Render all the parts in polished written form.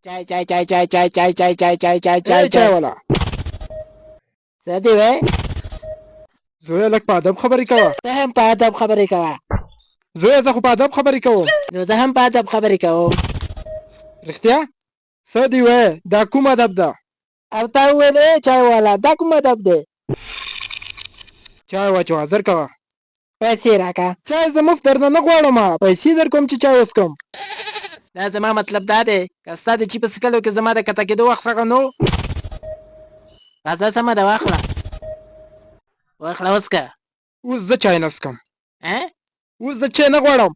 چای چای چای چای چای چای چای چای چای چای چای چای چای والا څه دی وې زوی لک په ادب خبرې کوه ته هم په ادب خبرې کوه زوی زه خو په ادب خبرې کوم نو زه هم په ادب خبرې کوم رښتیا څه دی وې دا کوم ادب ده او تا وویلې چای والا دا کوم ادب دی چای واچوه زر کوه پیسې راکه چای زه مفت درنه نه غواړم پیسې در کوم چې چای وڅکم دا زما مطلب دا دی که ستا د چی په څکلو کې زما د کته کېدو وخت راغی نو راځه سمه ده واخله واخله وڅکه اوس زه چای نه څکم اه اوس زه چای نه غواړم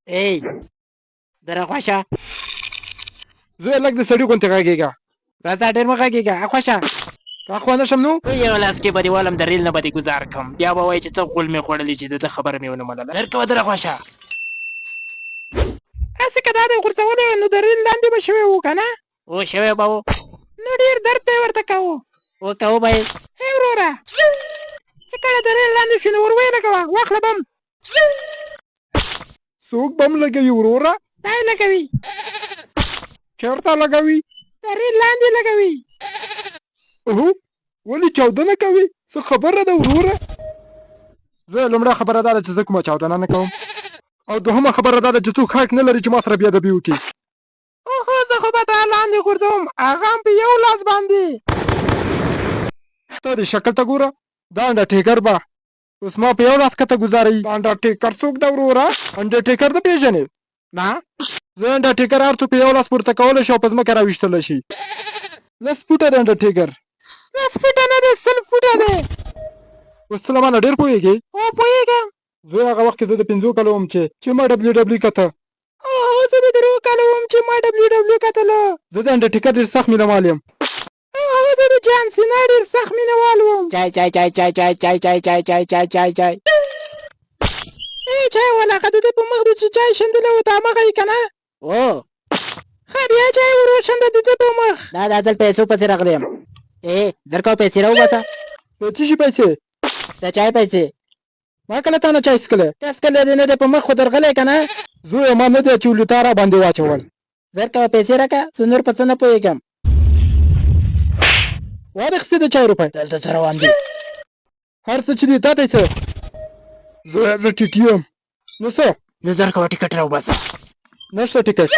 ای زه راخوشه زوی لک د سړي غوندې غږېږه راځه ډېر مه غږېږه اخوشه که اخوا نه شم نو په یو لاس کې به دې والم د ریل نه به دې ګزار کړم بیا به وایي چې څه غول مې خوړلي چې د ده خبره مې ونه منله در کوه د راخوشه هسې که دا دې غورځولی نو د ریل لاندې به شوی وو که نه او شوی به و نو ډېر درد به یې ورته کوو وکوو به یې هی وروره چې کله د ریل لاندې شي نو ور ویې لګوه واخله بم څوک بم لګوي وروره دا یې لګوي چېرته لګوي د ریل لاندې لګوي اوهو ولې چاودنه کوي څه خبره ده وروره زه لومړی خبره دا ده چې زه کومه چاودنه نه کوم او دوهمه خبره دا ده چې څوک حق نه لري چې ما سره بېادبي وکړي اوهو زه خو به تا لاندې غورځوم هغه هم په یو لاس باندې ته دې شکل ته ګوره دا انډرټیکر به اوس ما په یو لاس کته ګزاروي دا انډرټیکر څوک ده وروره انډرټیکر نه پېژنې نه زه انډرټیکر هر څوک په یو لاس پورته کولی شي او په ځمکه راویشتلی شي لس فوټه د انډرټیکر 10 فوټه نه دی 100 فوټه دی اوس ته له ما نه ډېر پوهېږې او پوهېږم زوی هغه وخت کې زه د 5 کلو وم چې ما ډبلیو ډبلیو کته اوهو زه د 3 کالو وم چې ما ډبلیو ډبلیو کتله زه د انډرټیکر ډېر سخت مینهوال یم اوهو زه د جان سینا ډېر سخت مینهوال وم چای چای چای چای چای چای چای چای چای چای چای چای ای چای والا که د ده په مخ دې چې چای شیندلی و دا مغه یې که نه او ښه بیا چای ور وشنده د ده په مخ دا ځل پیسو پسې راغلی یم ای زر کوه پیسې راوباسه د څه شي پیسې د چای پیسې ما کله تا نه چای څکلی کس کلی دې نه دی په مخ خو درغلی که نه زویه ما نه دی اچولي تا را باندې واچول زر کوه پیسې راکړه زه نور په څه نه پوهېږم وارې اخیستې د چای روپۍ دلته څه روان دي هر څه چې دي تا ته یې څه زویه زه ټیټ یم نو څه نو زر کوه ټکټ راوباسه نشته ټکټ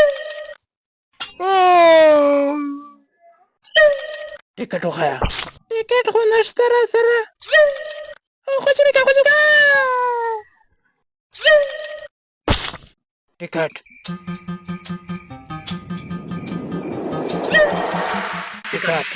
ټکټ وښیه ټکټ خو نشته را سره خوشنکه ټکټ ټکټ